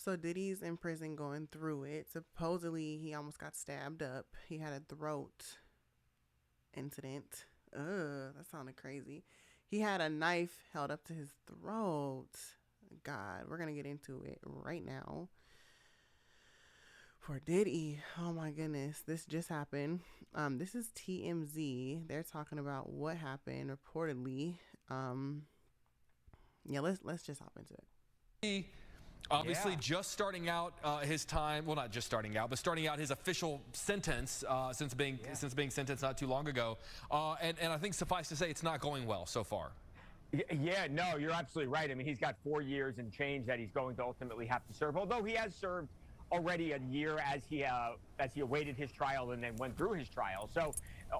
So Diddy's in prison going through it. Supposedly he almost got stabbed up. He had a throat incident. That sounded crazy. He had a knife held up to his throat. God, we're gonna get into it right now. For Diddy, oh my goodness, this just happened. This is TMZ. They're talking about what happened reportedly. Um, yeah, let's just hop into it. He obviously just starting out his time, well, not just starting out, but starting out his official sentence since being sentenced not too long ago. And I think suffice to say it's not going well so far. Yeah, no, you're absolutely right. I mean, he's got 4 years and change that he's going to ultimately have to serve, although he has served already a year as he awaited his trial and then went through his trial. So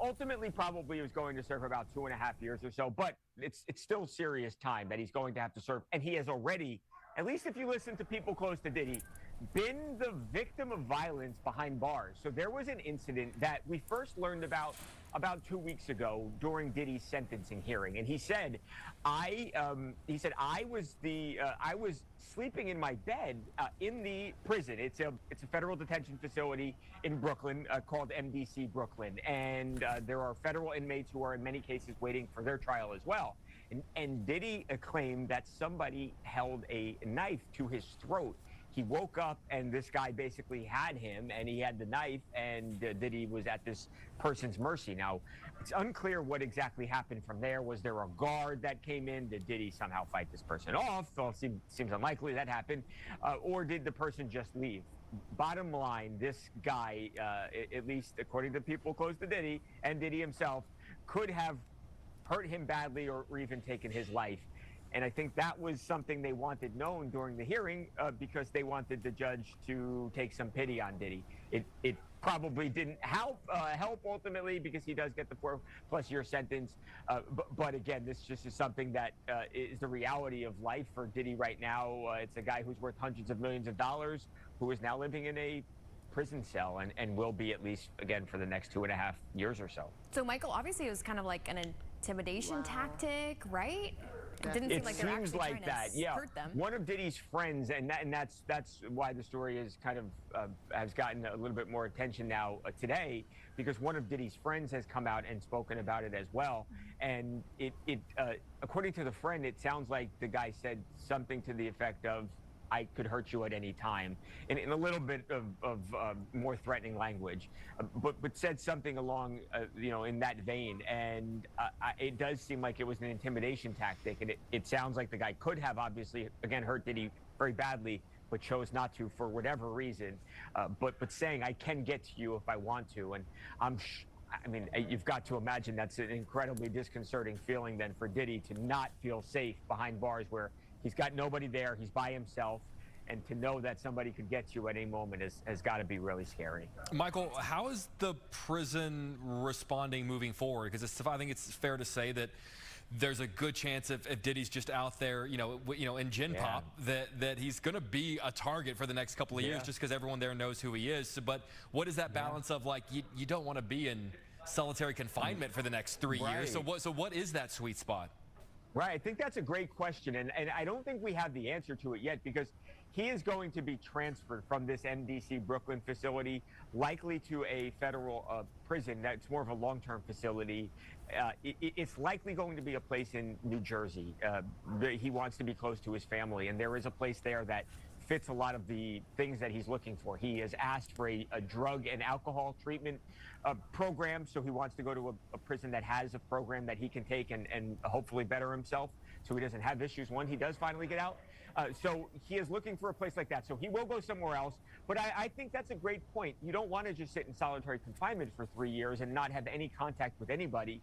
ultimately, probably he was going to serve about 2.5 years or so. But it's still serious time that he's going to have to serve, and he has already, at least if you listen to people close to Diddy, been the victim of violence behind bars. So there was an incident that we first learned about 2 weeks ago during Diddy's sentencing hearing, and he said, I was sleeping in my bed in the prison. It's a federal detention facility in Brooklyn called MDC Brooklyn, and there are federal inmates who are in many cases waiting for their trial as well. And Diddy claimed that somebody held a knife to his throat. He woke up and this guy basically had him, and he had the knife, and Diddy was at this person's mercy. Now, it's unclear what exactly happened from there. Was there a guard that came in? Did Diddy somehow fight this person off? Well, it seems unlikely that happened. Or did the person just leave? Bottom line, this guy, at least according to people close to Diddy and Diddy himself, could have hurt him badly or even taken his life. And I think that was something they wanted known during the hearing because they wanted the judge to take some pity on Diddy. It probably didn't help ultimately because he does get the 4+ year sentence. But again, this just is something that is the reality of life for Diddy right now. It's a guy who's worth hundreds of millions of dollars who is now living in a prison cell and will be at least, again, for the next 2.5 years or so. So, Michael, obviously it was kind of like an intimidation tactic, right? It didn't seem like they were actually trying to hurt them. One of Diddy's friends, and that's why the story is kind of has gotten a little bit more attention now today, because one of Diddy's friends has come out and spoken about it as well. And according to the friend, it sounds like the guy said something to the effect of, "I could hurt you at any time," in a little bit of more threatening language, but said something along, in that vein. And it does seem like it was an intimidation tactic. And it sounds like the guy could have obviously, again, hurt Diddy very badly, but chose not to for whatever reason. But saying, "I can get to you if I want to." And I mean, you've got to imagine that's an incredibly disconcerting feeling then for Diddy to not feel safe behind bars where he's got nobody there, he's by himself, and to know that somebody could get you at any moment has got to be really scary. Michael, how is the prison responding moving forward? Because I think it's fair to say that there's a good chance if Diddy's just out there, in Gin Pop, that he's going to be a target for the next couple of years just because everyone there knows who he is. But what is that balance of, like, you don't want to be in solitary confinement for the next 3 years? So what is that sweet spot? Right. I think that's a great question. And I don't think we have the answer to it yet, because he is going to be transferred from this MDC Brooklyn facility, likely to a federal prison that's more of a long-term facility. It's likely going to be a place in New Jersey. He wants to be close to his family, and there is a place there that fits a lot of the things that he's looking for. He has asked for a drug and alcohol treatment program, so he wants to go to a prison that has a program that he can take and hopefully better himself so he doesn't have issues when he does finally get out. So he is looking for a place like that. So he will go somewhere else. But I think that's a great point. You don't want to just sit in solitary confinement for 3 years and not have any contact with anybody.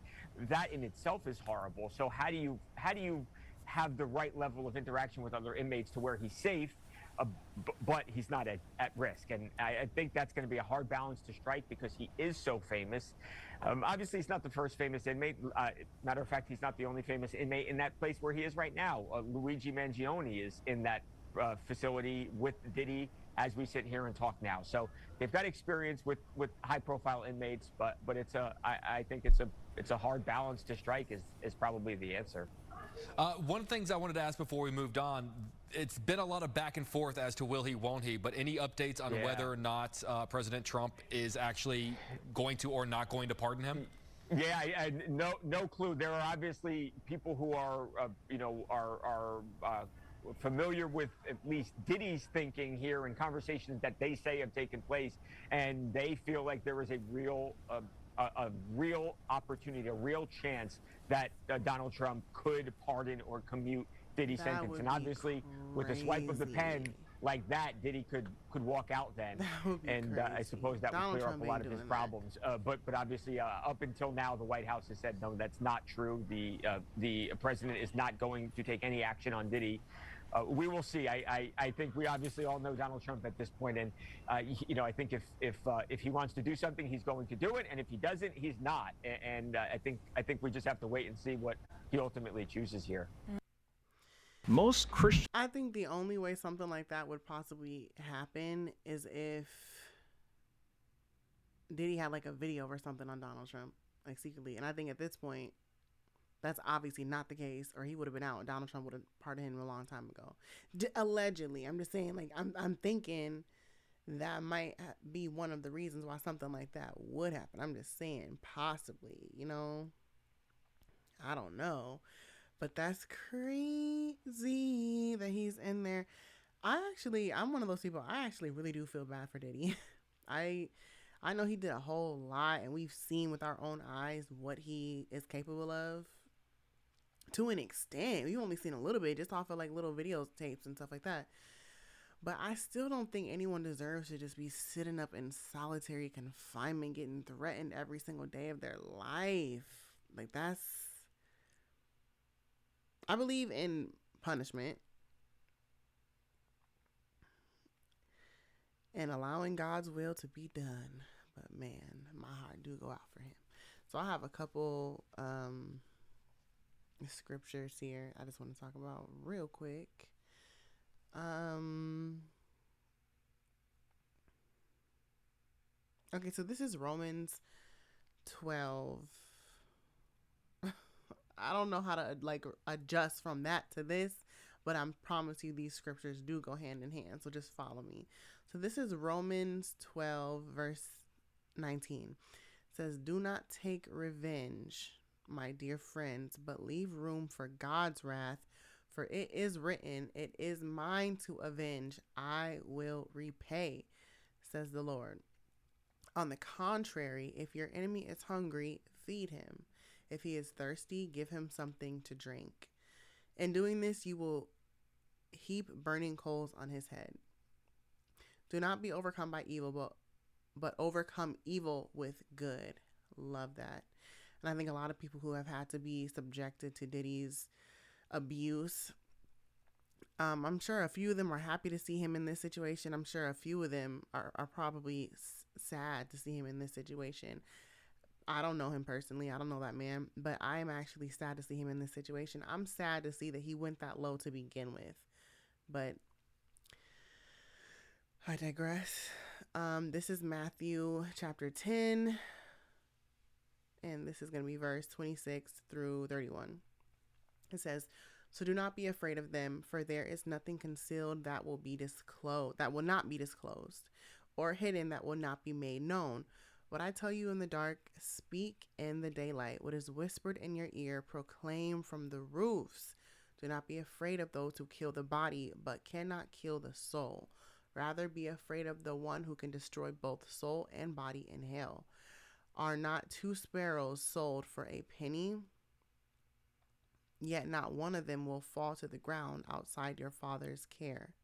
That in itself is horrible. So how do you have the right level of interaction with other inmates to where he's safe, but he's not at risk? And I think that's going to be a hard balance to strike because he is so famous. Obviously, he's not the first famous inmate. Matter of fact, he's not the only famous inmate in that place where he is right now. Luigi Mangione is in that facility with Diddy as we sit here and talk now. So they've got experience with high-profile inmates, but I think it's a hard balance to strike is probably the answer. One of the things I wanted to ask before we moved on, it's been a lot of back and forth as to will he, won't he, but any updates on whether or not President Trump is actually going to or not going to pardon him? Yeah, no clue. There are obviously people who are, familiar with at least Diddy's thinking here and conversations that they say have taken place, and they feel like there is a real opportunity, a real chance that Donald Trump could pardon or commute Diddy's sentence. And obviously, with a swipe of the pen like that, Diddy could walk out then, and I suppose that would clear up a lot of his problems. But obviously, up until now, the White House has said no, that's not true. The president is not going to take any action on Diddy. We will see. I think we obviously all know Donald Trump at this point, and I think if he wants to do something, he's going to do it, and if he doesn't, he's not. And I think we just have to wait and see what he ultimately chooses here. Most Christians. I think the only way something like that would possibly happen is if Diddy had like a video or something on Donald Trump, like secretly. And I think at this point, that's obviously not the case, or he would have been out. Donald Trump would have pardoned him a long time ago. Allegedly. I'm just saying, like, I'm thinking that might be one of the reasons why something like that would happen. I'm just saying, possibly, I don't know. But that's crazy that he's in there. I'm one of those people, I actually really do feel bad for Diddy. I know he did a whole lot, and we've seen with our own eyes what he is capable of. To an extent. We've only seen a little bit, just off of like little videos, tapes, and stuff like that. But I still don't think anyone deserves to just be sitting up in solitary confinement, getting threatened every single day of their life. Like, I believe in punishment and allowing God's will to be done. But man, my heart do go out for him. So I have a couple scriptures here I just want to talk about real quick. Okay, so this is Romans 12. I don't know how to like adjust from that to this, but I promise you these scriptures do go hand in hand. So just follow me. So this is Romans 12 verse 19. It says, "Do not take revenge, my dear friends, but leave room for God's wrath. For it is written, it is mine to avenge. I will repay, says the Lord. On the contrary, if your enemy is hungry, feed him. If he is thirsty, give him something to drink. In doing this, you will heap burning coals on his head. Do not be overcome by evil, but overcome evil with good." Love that. And I think a lot of people who have had to be subjected to Diddy's abuse, I'm sure a few of them are happy to see him in this situation. I'm sure a few of them are probably sad to see him in this situation. I don't know him personally. I don't know that man, but I am actually sad to see him in this situation. I'm sad to see that he went that low to begin with, but I digress. This is Matthew chapter 10, and this is going to be verse 26 through 31. It says, "So do not be afraid of them, for there is nothing concealed that will not be disclosed, or hidden that will not be made known. What I tell you in the dark, speak in the daylight. What is whispered in your ear, proclaim from the roofs. Do not be afraid of those who kill the body, but cannot kill the soul. Rather be afraid of the one who can destroy both soul and body in hell. Are not 2 sparrows sold for a penny? Yet not one of them will fall to the ground outside your Father's care.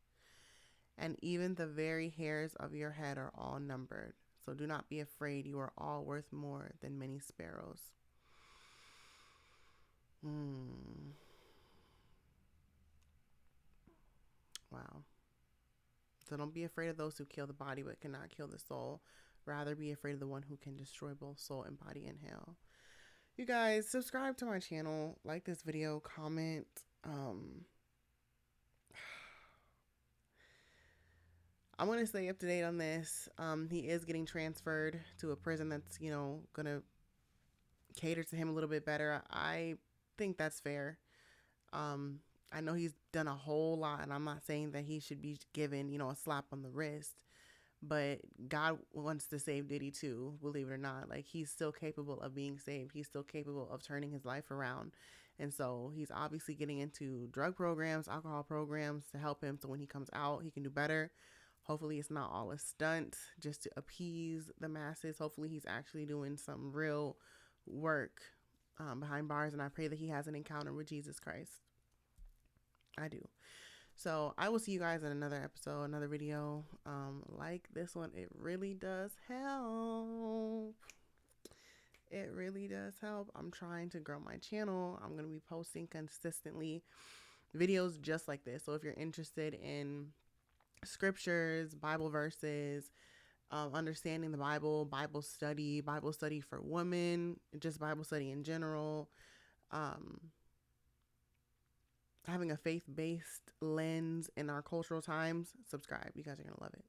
And even the very hairs of your head are all numbered. So do not be afraid. You are all worth more than many sparrows." Wow. So don't be afraid of those who kill the body but cannot kill the soul. Rather be afraid of the one who can destroy both soul and body in hell. You guys, subscribe to my channel, like this video, comment. I want to stay up to date on this. He is getting transferred to a prison that's, going to cater to him a little bit better. I think that's fair. I know he's done a whole lot, and I'm not saying that he should be given, you know, a slap on the wrist, but God wants to save Diddy too, believe it or not. Like, he's still capable of being saved. He's still capable of turning his life around. And so he's obviously getting into drug programs, alcohol programs to help him so when he comes out, he can do better. Hopefully it's not all a stunt just to appease the masses. Hopefully he's actually doing some real work behind bars. And I pray that he has an encounter with Jesus Christ. I do. So I will see you guys in another episode, another video like this one. It really does help. It really does help. I'm trying to grow my channel. I'm going to be posting consistently videos just like this. So if you're interested in scriptures, Bible verses, understanding the Bible, Bible study for women, just Bible study in general, having a faith-based lens in our cultural times, subscribe. You guys are going to love it.